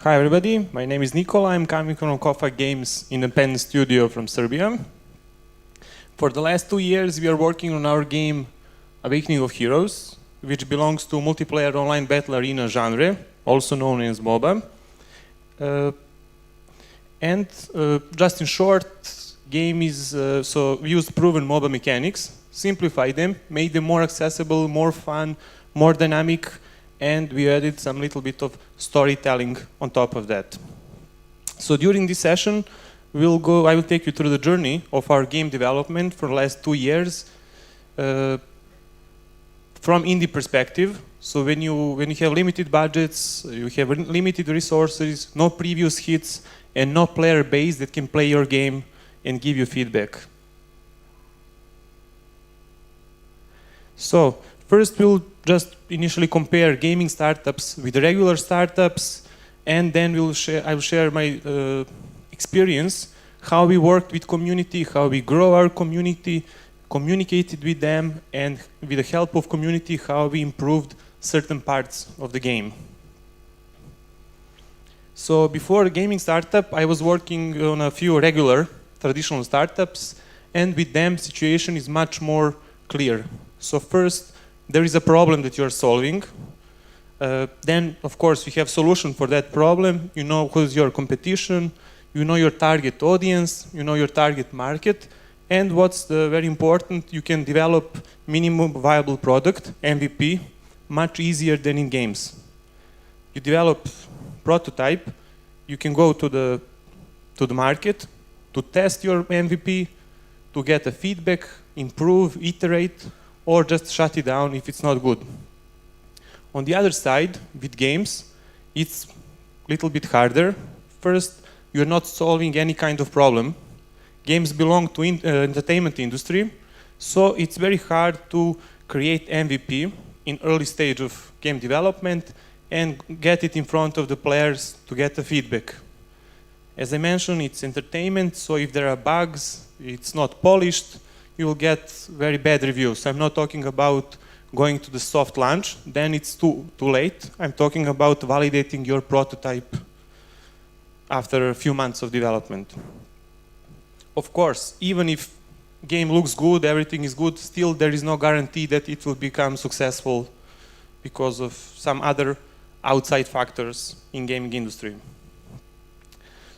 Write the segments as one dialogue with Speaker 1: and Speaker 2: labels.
Speaker 1: Hi everybody, my name is Nikola. I'm coming from Kofa Games independent studio from Serbia. For the last 2 years we are working on our game Awakening of Heroes, which belongs to multiplayer online battle arena genre, also known as MOBA. Just in short, game is so we used proven MOBA mechanics, simplify them, made them more accessible, more fun, more dynamic, and we added some little bit of storytelling on top of that. So during this session, I will take you through the journey of our game development for the last 2 years from indie perspective. So when you have limited budgets, you have limited resources, no previous hits, and no player base that can play your game and give you feedback. So first we'll just initially compare gaming startups with regular startups, and then I will share my experience, how we worked with community, how we grow our community, communicated with them, and with the help of community, how we improved certain parts of the game. So before a gaming startup, I was working on a few regular traditional startups, and with them situation is much more clear. So first, there is a problem that you're solving. Then, of course, you have solution for that problem. You know who's your competition. You know your target audience. You know your target market. And what's very important, you can develop minimum viable product, MVP, much easier than in games. You develop prototype. You can go to the market to test your MVP, to get a feedback, improve, iterate, or just shut it down if it's not good. On the other side, with games, it's a little bit harder. First, you're not solving any kind of problem. Games belong to entertainment industry, so it's very hard to create MVP in early stage of game development and get it in front of the players to get the feedback. As I mentioned, it's entertainment, so if there are bugs, it's not polished, you will get very bad reviews. I'm not talking about going to the soft launch, then it's too late. I'm talking about validating your prototype after a few months of development. Of course, even if game looks good, everything is good, still there is no guarantee that it will become successful because of some other outside factors in gaming industry.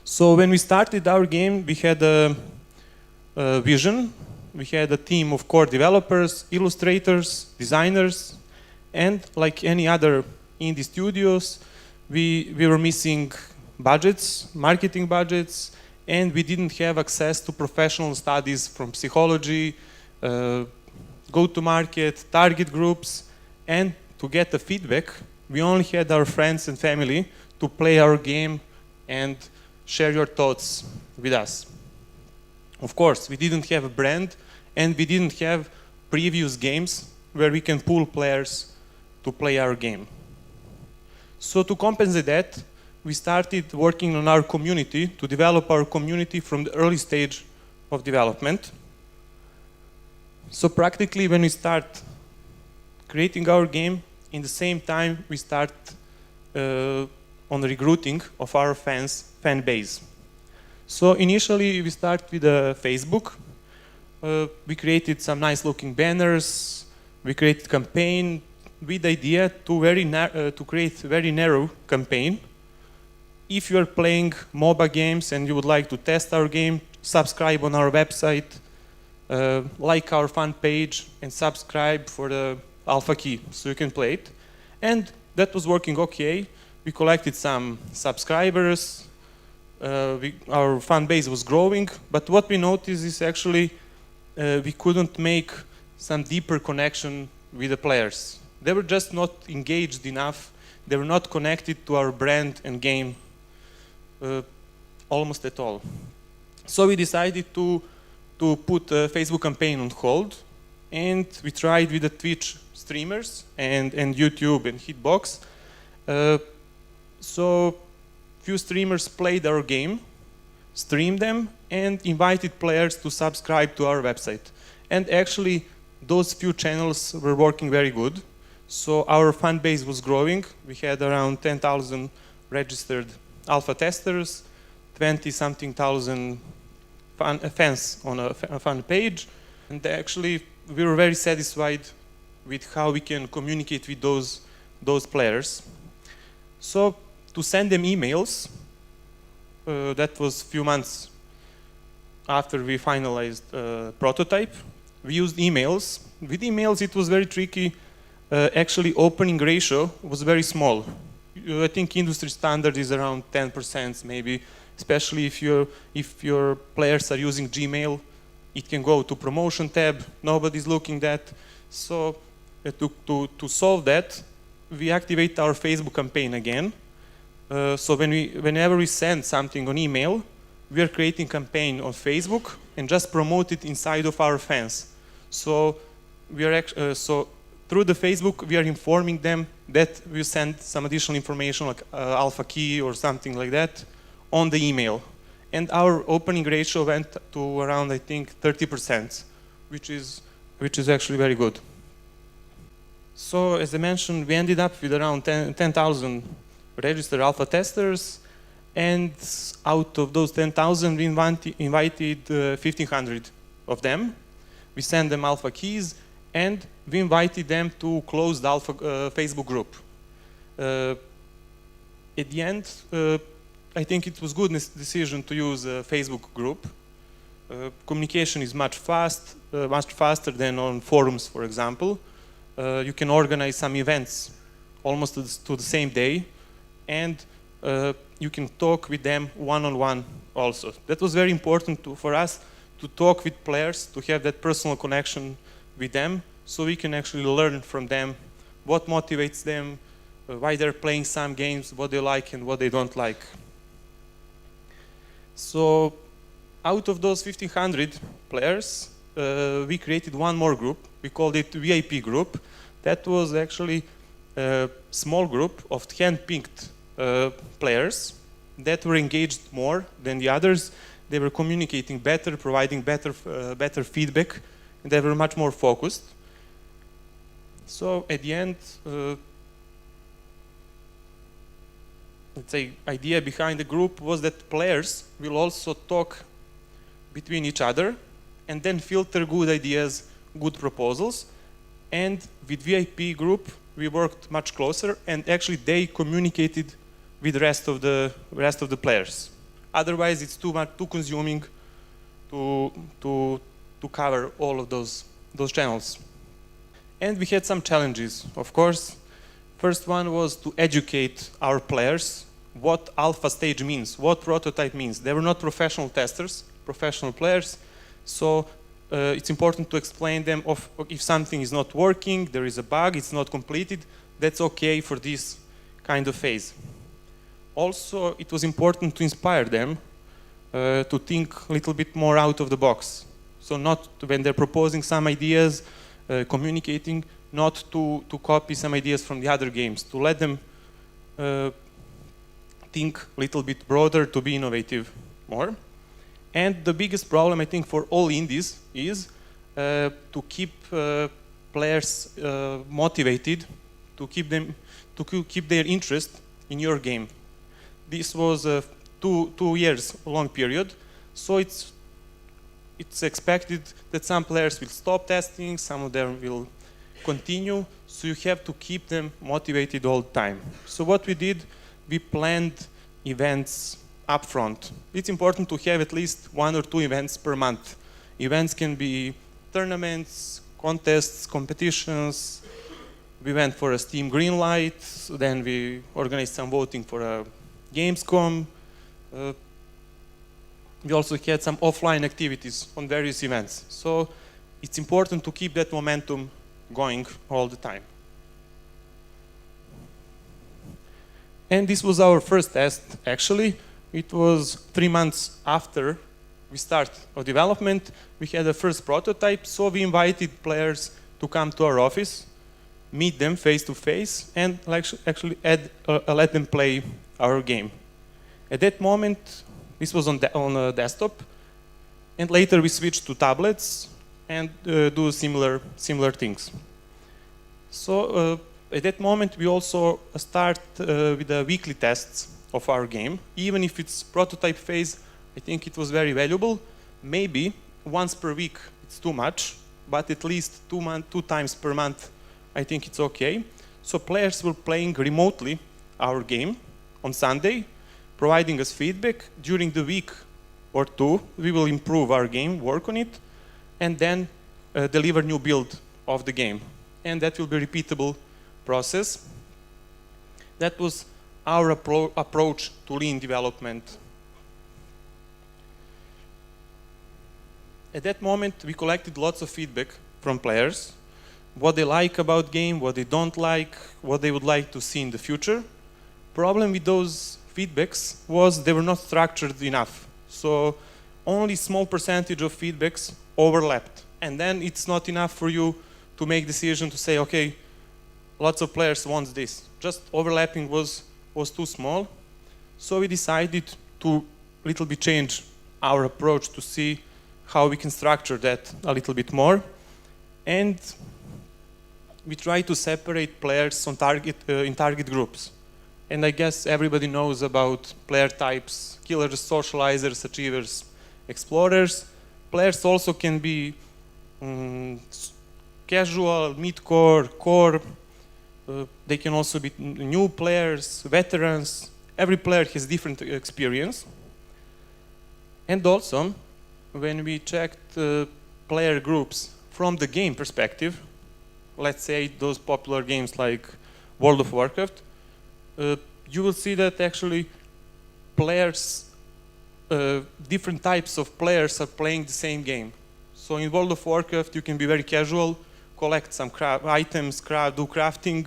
Speaker 1: So when we started our game, we had a vision. We had a team of core developers, illustrators, designers, and like any other indie studios, we were missing budgets, marketing budgets, and we didn't have access to professional studies from psychology, go-to-market, target groups, and to get the feedback, we only had our friends and family to play our game and share your thoughts with us. Of course, we didn't have a brand, and we didn't have previous games where we can pull players to play our game. So to compensate that, we started working on our community, to develop our community from the early stage of development. So practically when we start creating our game, in the same time we start on recruiting of our fan base. So initially we start with Facebook. We created some nice looking banners. We created campaign with the idea to create very narrow campaign. If you are playing MOBA games and you would like to test our game, subscribe on our website, like our fan page, and subscribe for the alpha key so you can play it. And that was working okay. We collected some subscribers. Our fan base was growing, but what we noticed is actually we couldn't make some deeper connection with the players. They were just not engaged enough. They were not connected to our brand and game almost at all. So we decided to put a Facebook campaign on hold, and we tried with the Twitch streamers and YouTube and Hitbox. So few streamers played our game, streamed them, and invited players to subscribe to our website. And actually, those few channels were working very good. So our fan base was growing. We had around 10,000 registered alpha testers, 20-something thousand fans on a fan page, and actually we were very satisfied with how we can communicate with those players. So to send them emails, that was a few months after we finalized prototype. We used emails. With emails, it was very tricky. Actually, opening ratio was very small. I think industry standard is around 10%, maybe. Especially if your players are using Gmail, it can go to promotion tab. Nobody's looking at that. So to solve that, we activate our Facebook campaign again. So whenever we send something on email, we are creating campaign on Facebook and just promote it inside of our fans. So we are so through the Facebook, we are informing them that we send some additional information like alpha key or something like that on the email. And our opening ratio went to around, I think, 30%, which is actually very good. So as I mentioned, we ended up with around 10,000 registered alpha testers, and out of those 10,000, we invited 1,500 of them. We sent them alpha keys, and we invited them to close the alpha Facebook group. At the end, I think it was a good decision to use a Facebook group. Communication is much faster than on forums, for example. You can organize some events almost to the same day, and you can talk with them one-on-one also. That was very important for us to talk with players, to have that personal connection with them, so we can actually learn from them what motivates them, why they're playing some games, what they like and what they don't like. So out of those 1,500 players, we created one more group. We called it VIP group. That was actually a small group of hand-picked players that were engaged more than the others. They were communicating better, providing better feedback, and they were much more focused. So at the end, let's say, idea behind the group was that players will also talk between each other and then filter good ideas, good proposals. And with VIP group, we worked much closer, and actually they communicated with the rest of the players. Otherwise, it's too consuming to cover all of those channels. And we had some challenges, of course. First one was to educate our players what alpha stage means, what prototype means. They were not professional testers, professional players, so it's important to explain them if something is not working, there is a bug, it's not completed, that's okay for this kind of phase. Also, it was important to inspire them to think a little bit more out of the box. So not when they're proposing some ideas, communicating, not to copy some ideas from the other games, to let them think a little bit broader, to be innovative more. And the biggest problem, I think, for all indies is to keep players motivated, to keep their interest in your game. This was a 2 years long period, so it's expected that some players will stop testing, some of them will continue, so you have to keep them motivated all the time. So what we did, we planned events up front. It's important to have at least 1 or 2 events per month. Events can be tournaments, contests, competitions. We went for a Steam green light, then we organized some voting for a Gamescom. We also had some offline activities on various events. So it's important to keep that momentum going all the time. And this was our first test, actually. It was 3 months after we started our development. We had a first prototype, so we invited players to come to our office, meet them face to face, and actually let them play our game. At that moment, this was on a desktop, and later we switched to tablets and do similar things. So at that moment, we also start with the weekly tests of our game. Even if it's prototype phase, I think it was very valuable. Maybe once per week it's too much, but at least 2 times per month, I think it's okay. So players were playing remotely our game on Sunday, providing us feedback. During the week or 2, we will improve our game, work on it, and then deliver new build of the game. And that will be a repeatable process. That was our approach to lean development. At that moment, we collected lots of feedback from players, what they like about game, what they don't like, what they would like to see in the future. Problem with those feedbacks was they were not structured enough. So only small percentage of feedbacks overlapped. And then it's not enough for you to make decision to say, okay, lots of players want this. Just overlapping was too small. So we decided to little bit change our approach to see how we can structure that a little bit more. And we try to separate players on in target groups. And I guess everybody knows about player types: killers, socializers, achievers, explorers. Players also can be casual, mid-core, core. They can also be new players, veterans. Every player has different experience. And also, when we checked player groups from the game perspective, let's say those popular games like World of Warcraft, you will see that actually players, different types of players are playing the same game. So in World of Warcraft, you can be very casual, collect some items, do crafting,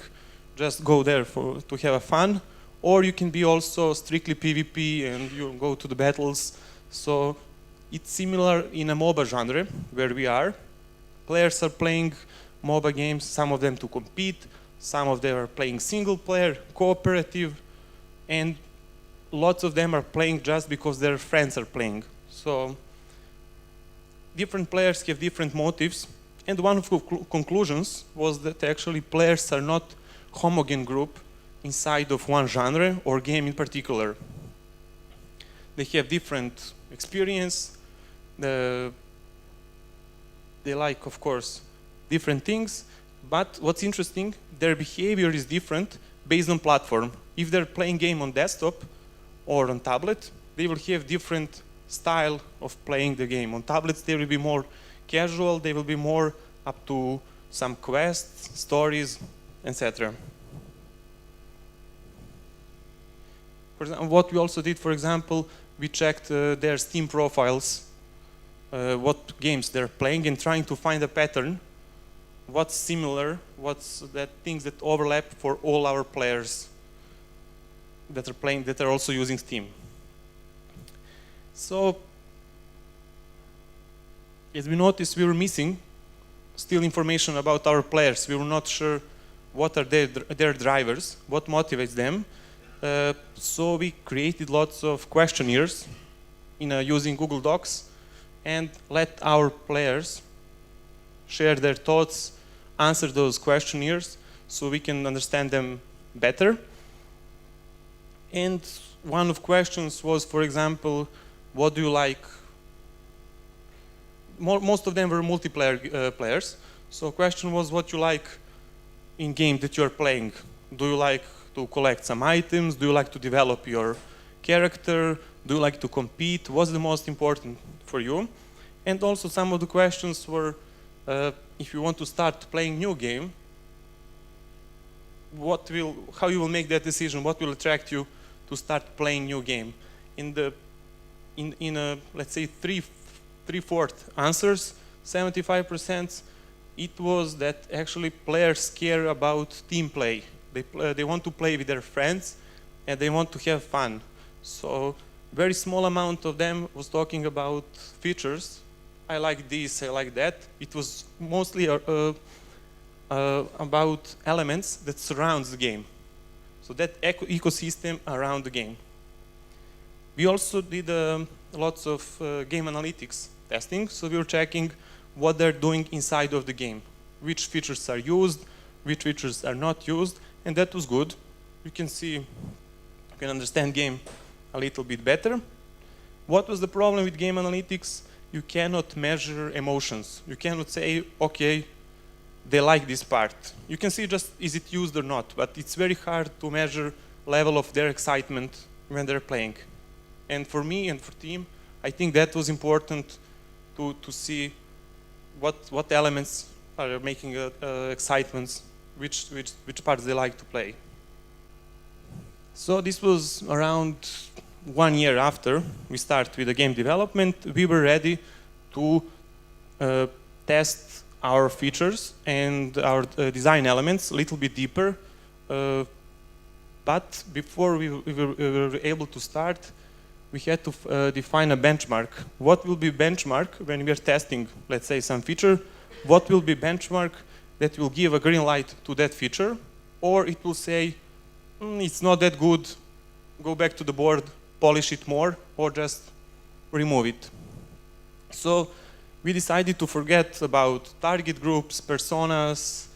Speaker 1: just go there to have a fun. Or you can be also strictly PvP and you go to the battles. So it's similar in a MOBA genre where we are. Players are playing MOBA games, some of them to compete, some of them are playing single player, cooperative, and lots of them are playing just because their friends are playing. So different players have different motives, and one of the conclusions was that actually players are not homogeneous group inside of one genre or game in particular. They have different experience. They like, of course, different things, but what's interesting, their behavior is different based on platform. If they're playing game on desktop or on tablet, they will have different style of playing the game. On tablets, they will be more casual, they will be more up to some quests, stories, etc. For example, what we also did, for example, we checked their Steam profiles, what games they're playing, and trying to find a pattern, what's similar, what's that things that overlap for all our players that are playing, that are also using Steam. So, as we noticed, we were missing still information about our players. We were not sure what are their drivers, what motivates them. So we created lots of questionnaires using Google Docs and let our players share their thoughts, answer those questionnaires so we can understand them better. And one of the questions was, for example, what do you like? Most of them were multiplayer players. So the question was what you like in game that you're playing. Do you like to collect some items? Do you like to develop your character? Do you like to compete? What's the most important for you? And also some of the questions were, if you want to start playing new game, how you will make that decision? What will attract you to start playing new game? In let's say three-fourths answers, 75%, it was that actually players care about team play. They want to play with their friends and they want to have fun. So very small amount of them was talking about features. I like this, I like that. It was mostly about elements that surrounds the game. So that ecosystem around the game. We also did lots of game analytics testing. So we were checking what they're doing inside of the game. Which features are used, which features are not used. And that was good. You can see you can understand game a little bit better. What was the problem with game analytics? You cannot measure emotions. You cannot say, okay, they like this part. You can see just, is it used or not? But it's very hard to measure level of their excitement when they're playing. And for me and for team, I think that was important to see what elements are making excitements, which parts they like to play. So this was around 1 year after we started with the game development. We were ready to test our features and our design elements a little bit deeper. But before we were able to start, we had to define a benchmark. What will be benchmark when we are testing, let's say, some feature? What will be benchmark that will give a green light to that feature? Or it will say, it's not that good, go back to the board, polish it more, or just remove it. So we decided to forget about target groups, personas,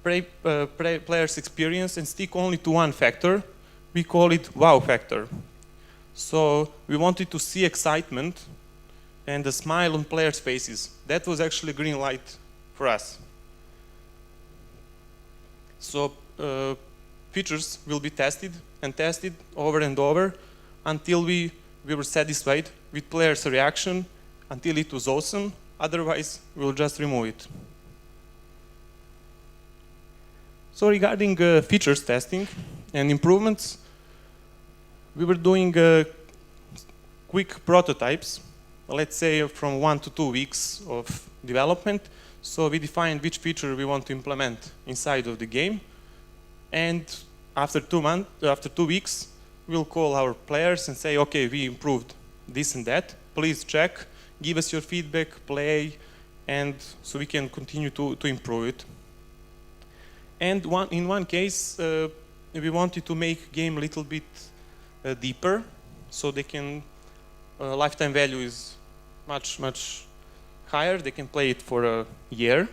Speaker 1: players' experience, and stick only to one factor. We call it wow factor. So we wanted to see excitement and a smile on players' faces. That was actually a green light for us. So features will be tested and tested over and over until we were satisfied with players' reaction, until it was awesome. Otherwise, we'll just remove it. So regarding features testing and improvements, we were doing quick prototypes, let's say from 1 to 2 weeks of development. So we defined which feature we want to implement inside of the game. And after 2 weeks, we'll call our players and say, okay, we improved this and that. Please check, give us your feedback, play, and so we can continue to improve it. And in one case, we wanted to make game a little bit deeper, so they can lifetime value is much higher. They can play it for a year.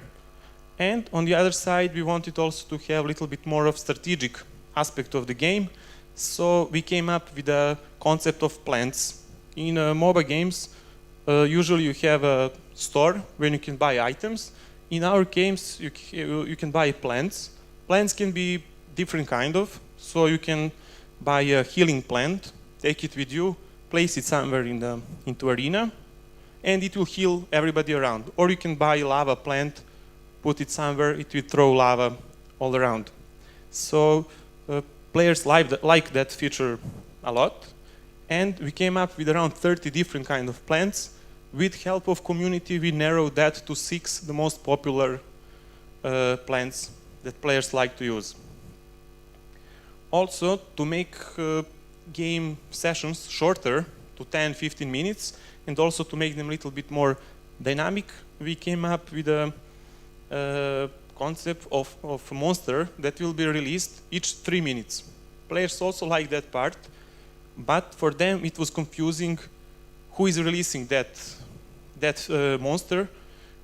Speaker 1: And on the other side, we wanted also to have a little bit more of strategic aspect of the game. So we came up with a concept of plants. In MOBA games, usually you have a store where you can buy items. In our games, you can buy plants. Plants can be different kind of. So you can buy a healing plant, take it with you, place it somewhere into arena, and it will heal everybody around. Or you can buy a lava plant, put it somewhere, it will throw lava all around. So players like that feature a lot. And we came up with around 30 different kind of plants. With help of community, we narrowed that to 6 the most popular plants that players like to use. Also, to make game sessions shorter, to 10-15 minutes, and also to make them a little bit more dynamic, we came up with a concept of a monster that will be released each 3 minutes. Players also like that part, but for them it was confusing who is releasing that monster,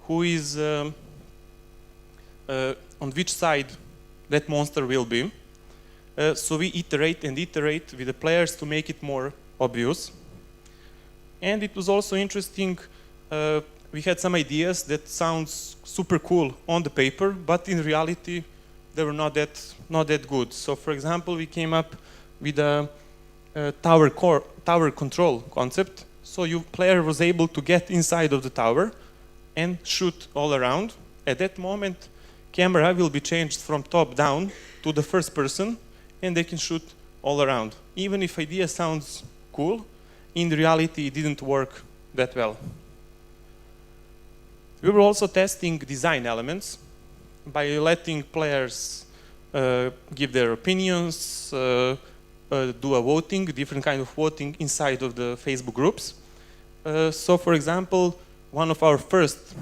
Speaker 1: who is on which side that monster will be. So we iterate and iterate with the players to make it more obvious. And it was also interesting, we had some ideas that sounds super cool on the paper, but in reality they were not that good. So for example, we came up with a tower control concept. So your player was able to get inside of the tower and shoot all around. At that moment, camera will be changed from top down to the first person, and they can shoot all around. Even if idea sounds cool, in reality it didn't work that well. We were also testing design elements by letting players give their opinions, do a voting, different kind of voting inside of the Facebook groups. So for example, one of our first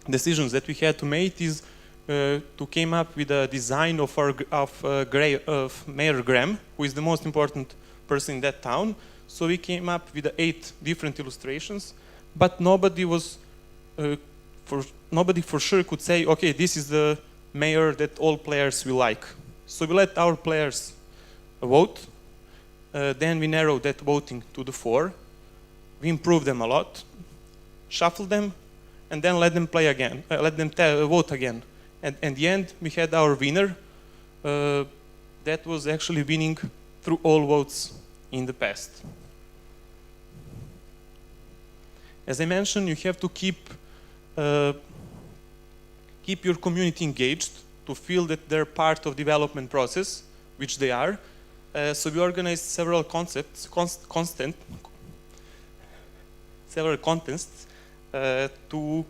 Speaker 1: decisions that we had to make is to came up with a design of Mayor Graham, who is the most important person in that town. So we came up with 8 different illustrations, but nobody for sure could say, okay, this is the mayor that all players will like. So we let our players vote, Then we narrowed that voting to the 4. We improved them a lot, shuffled them, and then let them play again, let them vote again. And in the end, we had our winner that was actually winning through all votes in the past. As I mentioned, you have to keep your community engaged to feel that they're part of the development process, which they are. So we organized several several contests to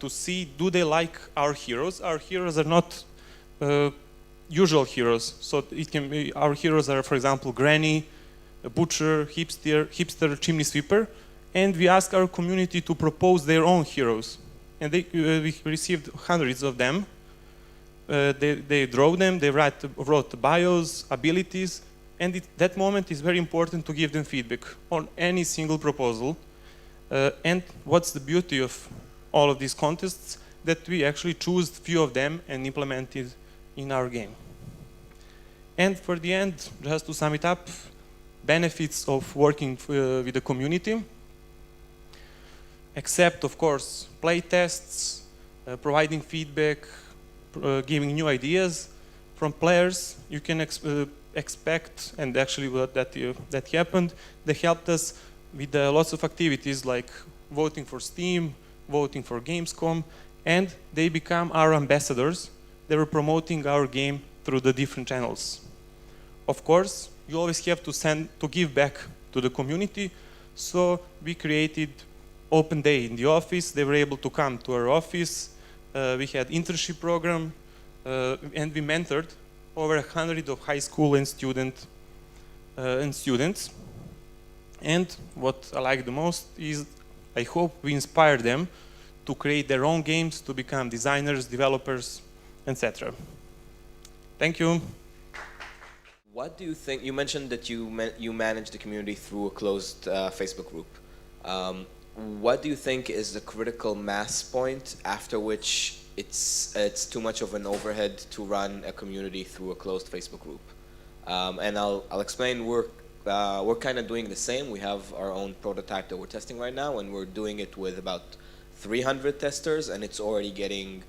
Speaker 1: see, do they like our heroes? Our heroes are not usual heroes. So it can be, our heroes are, for example, granny, a butcher, hipster, chimney sweeper. And we asked our community to propose their own heroes. And we received hundreds of them. They draw them, they wrote bios, abilities, and that moment is very important to give them feedback on any single proposal. And what's the beauty of all of these contests? That we actually choose few of them and implemented in our game. And for the end, just to sum it up, benefits of working with the community, except of course play tests, providing feedback, giving new ideas from players. You can expect, and actually that happened. They helped us with lots of activities like voting for Steam, voting for Gamescom, and they become our ambassadors. They were promoting our game through the different channels. Of course, you always have to give back to the community, so we created open day in the office. They were able to come to our office. We had internship program, and we mentored over 100 of high school and students. And what I like the most is I hope we inspire them to create their own games, to become designers, developers, etc. Thank you.
Speaker 2: What do you think? You mentioned that you manage the community through a closed Facebook group. What do you think is the critical mass point after which it's too much of an overhead to run a community through a closed Facebook group? And I'll explain. We're kind of doing the same. We have our own prototype that we're testing right now, and we're doing it with about 300 testers, and it's already getting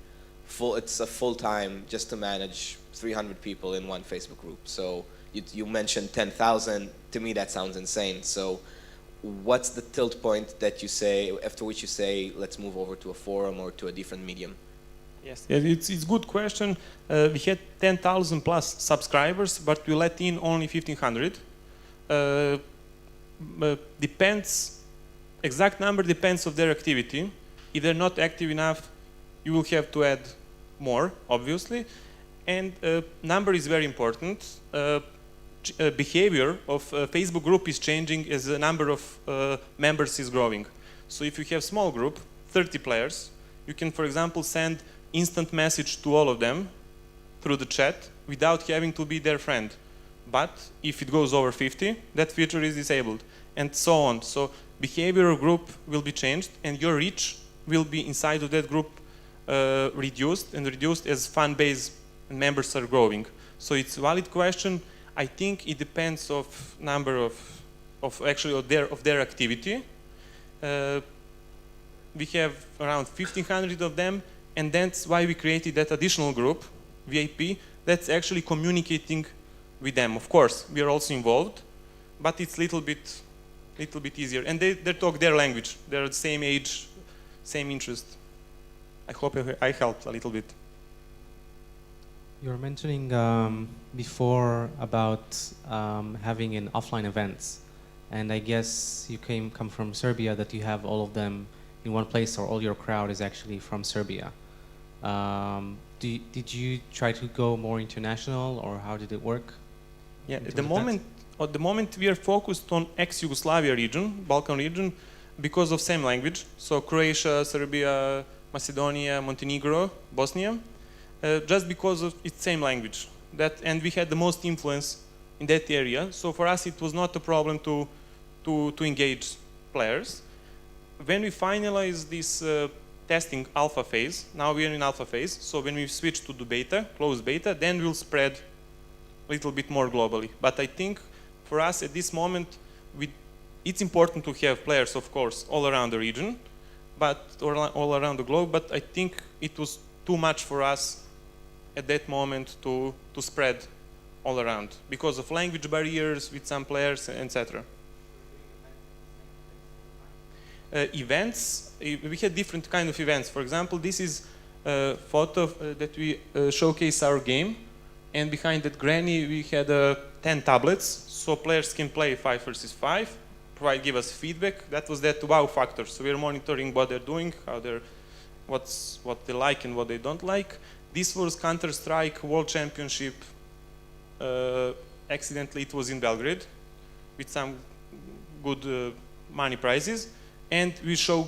Speaker 2: full. It's a full time just to manage 300 people in one Facebook group. So you mentioned 10,000. To me, that sounds insane. So what's the tilt point that you say, after which you say, let's move over to a forum or to a different medium?
Speaker 1: Yes, it's a good question. We had 10,000 plus subscribers, but we let in only 1,500. Depends, exact number depends of their activity. If they're not active enough, you will have to add more, obviously. And number is very important. Behavior of a Facebook group is changing as the number of members is growing. So if you have small group, 30 players, you can, for example, send instant message to all of them through the chat without having to be their friend. But if it goes over 50, that feature is disabled, and so on. So behavior of group will be changed, and your reach will be inside of that group reduced as fan base and members are growing. So it's a valid question. I think it depends of number of their activity. We have around 1,500 of them, and that's why we created that additional group, VIP, that's actually communicating with them. Of course, we are also involved, but it's little bit easier. And they talk their language. They're the same age, same interest. I hope I helped a little bit.
Speaker 3: You were mentioning before about having an offline events, and I guess you come from Serbia, that you have all of them in one place, or all your crowd is actually from Serbia. Did you try to go more international, or how did it work?
Speaker 1: Yeah, at the moment we are focused on ex-Yugoslavia region, Balkan region, because of same language. So Croatia, Serbia, Macedonia, Montenegro, Bosnia, just because of its same language. And we had the most influence in that area. So for us, it was not a problem to engage players. When we finalize this testing alpha phase, now we are in alpha phase. So when we switch to the beta, closed beta, then we'll spread a little bit more globally. But I think for us at this moment, it's important to have players, of course, all around the region, but all around the globe. But I think it was too much for us at that moment to spread all around because of language barriers with some players, etc. Events, we had different kind of events. For example, this is a photo that we showcase our game, and behind that granny we had 10 tablets, so players can play 5 versus 5, give us feedback. That was that wow factor. So we are monitoring what they're doing, what they like and what they don't like. This was Counter-Strike World Championship. Accidentally, it was in Belgrade with some good money prizes, and we show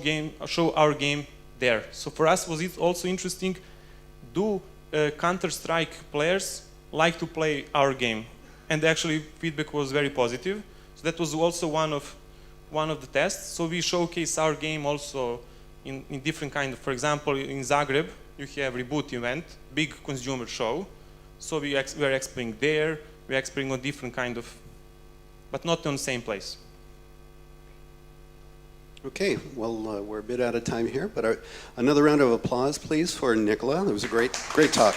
Speaker 1: our game there. So for us, was it also interesting? Do Counter-Strike players like to play our game? And actually, feedback was very positive. So that was also one of the tests. So we showcase our game also in different kind of. For example, in Zagreb, you have Reboot event, big consumer show. So we are explaining there. We are explaining on different kind of, but not on the same place.
Speaker 4: Okay, well, we're a bit out of time here, but another round of applause, please, for Nikola. It was a great talk.